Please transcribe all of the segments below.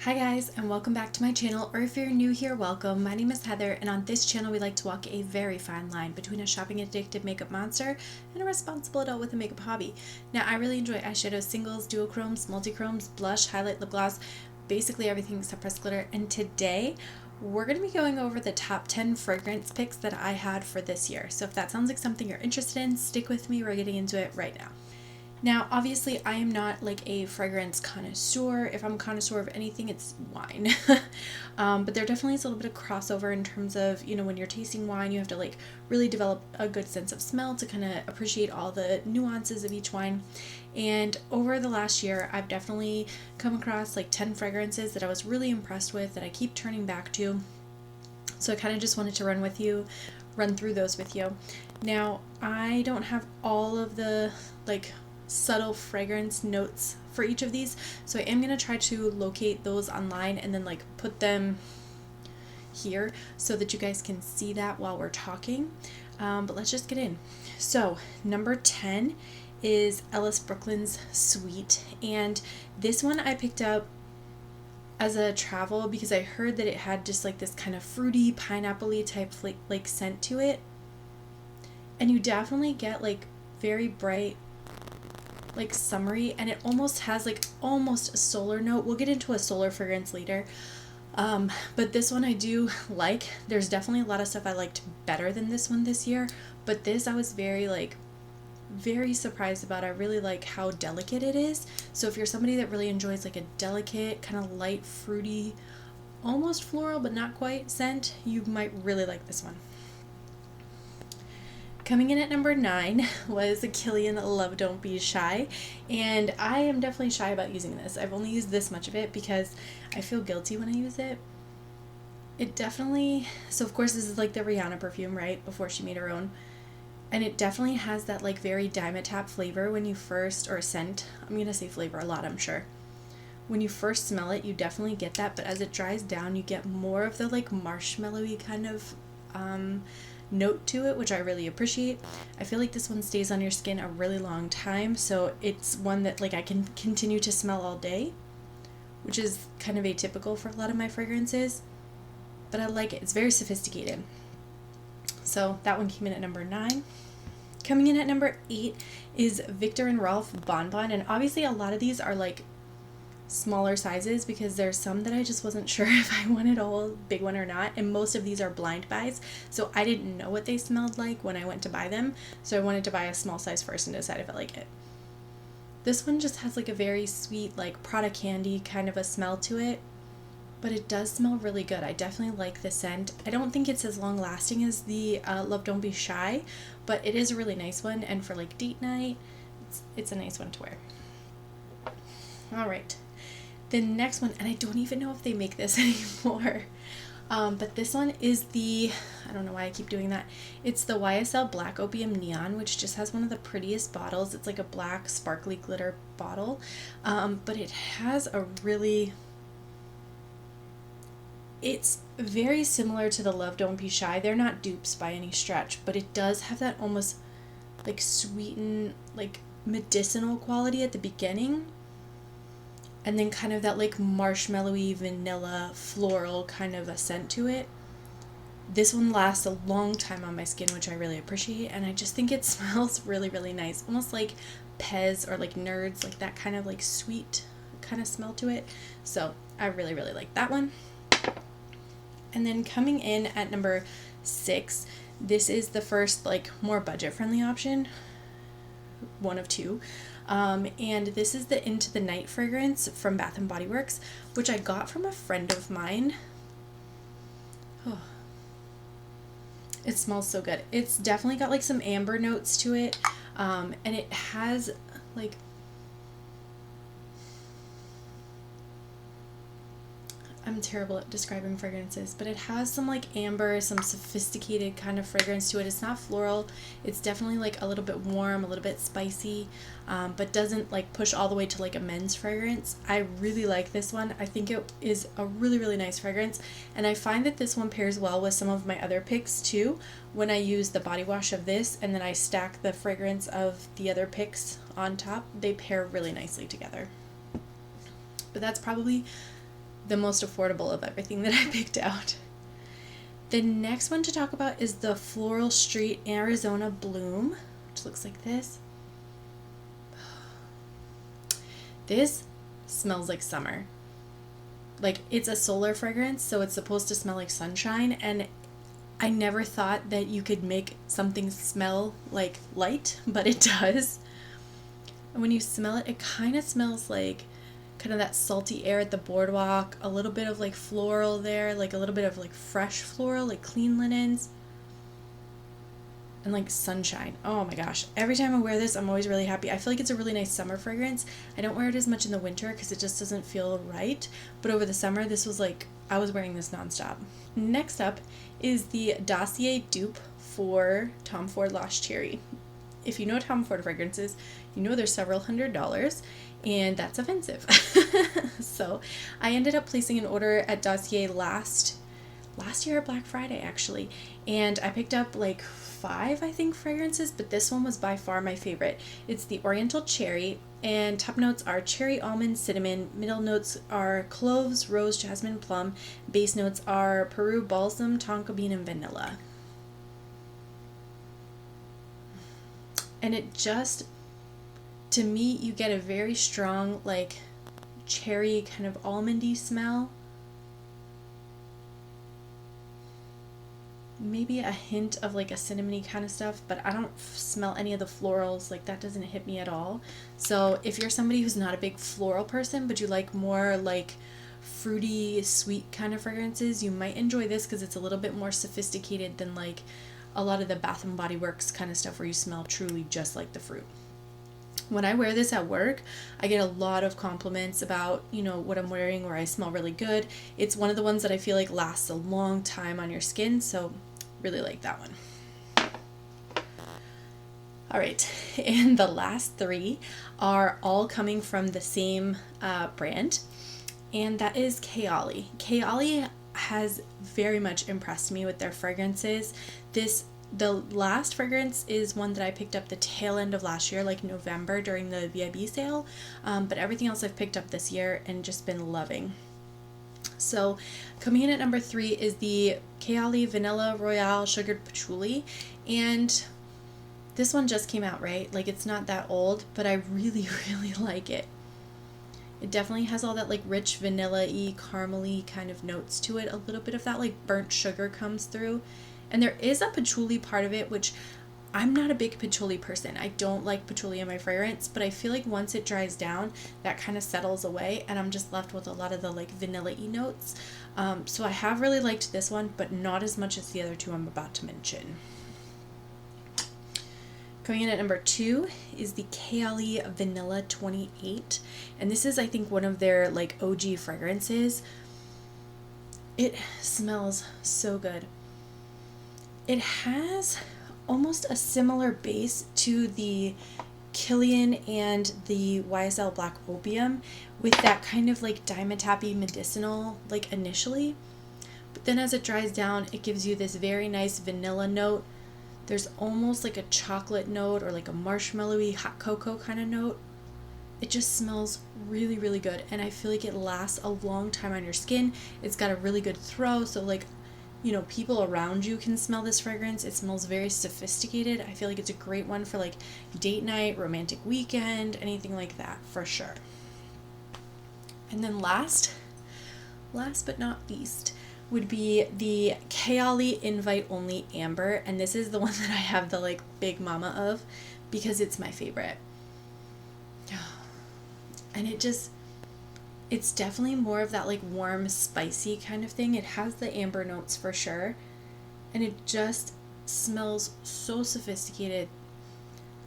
Hi guys, and welcome back to my channel, or if you're new here, welcome. My name is Heather, and on this channel we like to walk a very fine line between a shopping addicted makeup monster and a responsible adult with a makeup hobby. Now, I really enjoy eyeshadows, singles, duochromes, multichromes, blush, highlight, lip gloss, basically everything except pressed glitter, and today we're going to be going over the top 10 fragrance picks that I had for this year. So if that sounds like something you're interested in, stick with me, we're getting into it right now. Now, obviously, I am not like a fragrance connoisseur. If I'm a connoisseur of anything, it's wine. But there definitely is a little bit of crossover in terms of, when you're tasting wine, you have to like really develop a good sense of smell to kind of appreciate all the nuances of each wine. And over the last year, I've definitely come across like 10 fragrances that I was really impressed with that I keep turning back to. So I kind of just wanted to run through those with you. Now, I don't have all of the like subtle fragrance notes for each of these, so I am going to try to locate those online and then like put them here so that you guys can see that while we're talking. But let's just get in. So number 10 is Ellix Brooklyn's Sweet, and this one I picked up as a travel because I heard that it had just like this kind of fruity pineapple-y type like scent to it, and you definitely get like very bright, like summery, and it almost has like almost a solar note. We'll get into a solar fragrance later, but this one I do like. There's definitely a lot of stuff I liked better than this one this year, but this I was very surprised about. I really like how delicate it is. So if you're somebody that really enjoys like a delicate kind of light fruity, almost floral but not quite scent, you might really like this one. Coming in at number 9 was Killian Love, Don't Be Shy, and I am definitely shy about using this. I've only used this much of it because I feel guilty when I use it. It definitely, so of course this is like the Rihanna perfume, right, before she made her own, and it definitely has that like very Dimetapp flavor when you first, or scent, I'm gonna say flavor a lot, I'm sure. When you first smell it, you definitely get that, but as it dries down, you get more of the like marshmallowy kind of note to it, which I really appreciate. I feel like this one stays on your skin a really long time, so it's one that like I can continue to smell all day, which is kind of atypical for a lot of my fragrances, but I like it. It's very sophisticated. So that one came in at number 9. Coming in at number 8 is Viktor and Rolf Bonbon, and obviously a lot of these are like smaller sizes because there's some that I just wasn't sure if I wanted a whole big one or not, and most of these are blind buys, so I didn't know what they smelled like when I went to buy them, so I wanted to buy a small size first and decide if I like it. This one just has like a very sweet like Prada candy kind of a smell to it, but it does smell really good. I definitely like the scent. I don't think it's as long lasting as the Love Don't Be Shy, but it is a really nice one, and for like date night, it's a nice one to wear. All right. The next one, and I don't even know if they make this anymore, but this one is the, I don't know why I keep doing that, it's the YSL Black Opium Neon, which just has one of the prettiest bottles. It's like a black sparkly glitter bottle, but it has a really, it's very similar to the Love Don't Be Shy. They're not dupes by any stretch, but it does have that almost like sweetened, like medicinal quality at the beginning, and then kind of that like marshmallowy vanilla floral kind of a scent to it. This one lasts a long time on my skin, which I really appreciate, and I just think it smells really nice, almost like Pez or like Nerds, like that kind of like sweet kind of smell to it. So I really like that one. And then coming in at number 6, this is the first like more budget friendly option, one of two. And this is the Into the Night fragrance from Bath & Body Works, which I got from a friend of mine. Oh, it smells so good. It's definitely got like some amber notes to it, and it has like, I'm terrible at describing fragrances, but it has some like amber, some sophisticated kind of fragrance to it. It's not floral. It's definitely like a little bit warm, a little bit spicy, but doesn't like push all the way to like a men's fragrance. I really like this one. I think it is a really nice fragrance, and I find that this one pairs well with some of my other picks too. When I use the body wash of this and then I stack the fragrance of the other picks on top, they pair really nicely together. But that's probably the most affordable of everything that I picked out. The next one to talk about is the Floral Street Arizona Bloom, which looks like this. This smells like summer. Like, it's a solar fragrance, so it's supposed to smell like sunshine, and I never thought that you could make something smell like light, but it does. And when you smell it, it kind of smells like kind of that salty air at the boardwalk, a little bit of like floral there, like a little bit of like fresh floral, like clean linens, and like sunshine. Oh my gosh. Every time I wear this, I'm always really happy. I feel like it's a really nice summer fragrance. I don't wear it as much in the winter because it just doesn't feel right. But over the summer, this was like, I was wearing this nonstop. Next up is the Dossier Dupe for Tom Ford Lost Cherry. If you know Tom Ford fragrances, you know they're several $100s, and that's offensive. So I ended up placing an order at Dossier last year at Black Friday, actually, and I picked up like 5, I think, fragrances, but this one was by far my favorite. It's the Oriental Cherry, and top notes are cherry, almond, cinnamon. Middle notes are cloves, rose, jasmine, plum. Base notes are Peru, balsam, tonka bean, and vanilla. And it just, to me, you get a very strong, like, cherry kind of almondy smell. Maybe a hint of like a cinnamony kind of stuff, but I don't smell any of the florals. Like, that doesn't hit me at all. So if you're somebody who's not a big floral person, but you like more like fruity, sweet kind of fragrances, you might enjoy this because it's a little bit more sophisticated than like a lot of the Bath and Body Works kind of stuff where you smell truly just like the fruit. When I wear this at work, I get a lot of compliments about, you know, what I'm wearing, or I smell really good. It's one of the ones that I feel like lasts a long time on your skin, so really like that one. All right, and the last 3 are all coming from the same brand, and that is Kayali. Kayali has very much impressed me with their fragrances. The last fragrance is one that I picked up the tail end of last year, like November during the VIB sale, but everything else I've picked up this year and just been loving. So coming in at number 3 is the Kayali Vanilla Royale Sugared Patchouli, and this one just came out, right? Like, it's not that old, but I really, really like it. It definitely has all that like rich vanilla-y, caramel-y kind of notes to it. A little bit of that like burnt sugar comes through. And there is a patchouli part of it, which I'm not a big patchouli person. I don't like patchouli in my fragrance, but I feel like once it dries down, that kind of settles away, and I'm just left with a lot of the like vanilla-y notes. So I have really liked this one, but not as much as the other 2 I'm about to mention. Coming in at number 2 is the Kayali Vanilla 28, and this is, I think, one of their like OG fragrances. It smells so good. It has almost a similar base to the Killian and the YSL Black Opium, with that kind of like dimetappy medicinal like initially, but then as it dries down, it gives you this very nice vanilla note. There's almost like a chocolate note or like a marshmallowy hot cocoa kind of note. It just smells really, really good, and I feel like it lasts a long time on your skin. It's got a really good throw, so like, you know, people around you can smell this fragrance. It smells very sophisticated. I feel like it's a great one for like date night, romantic weekend, anything like that for sure. And then last but not least would be the Kayali Invite Only Amber, and this is the one that I have the like big mama of because it's my favorite. And it's definitely more of that like warm, spicy kind of thing. It has the amber notes for sure, and it just smells so sophisticated,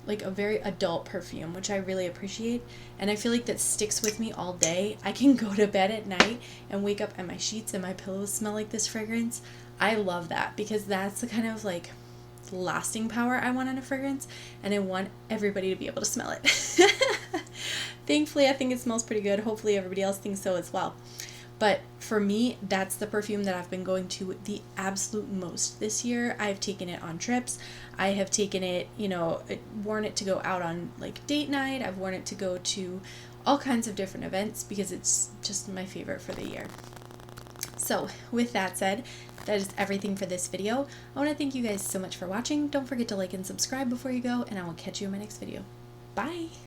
like a very adult perfume, which I really appreciate, and I feel like that sticks with me all day. I can go to bed at night and wake up and my sheets and my pillows smell like this fragrance. I love that because that's the kind of like lasting power I want in a fragrance, and I want everybody to be able to smell it. Thankfully, I think it smells pretty good. Hopefully everybody else thinks so as well. But for me, that's the perfume that I've been going to the absolute most this year. I've taken it on trips. I have taken it, you know, worn it to go out on like date night. I've worn it to go to all kinds of different events because it's just my favorite for the year. So with that said, that is everything for this video. I want to thank you guys so much for watching. Don't forget to like and subscribe before you go, and I will catch you in my next video. Bye!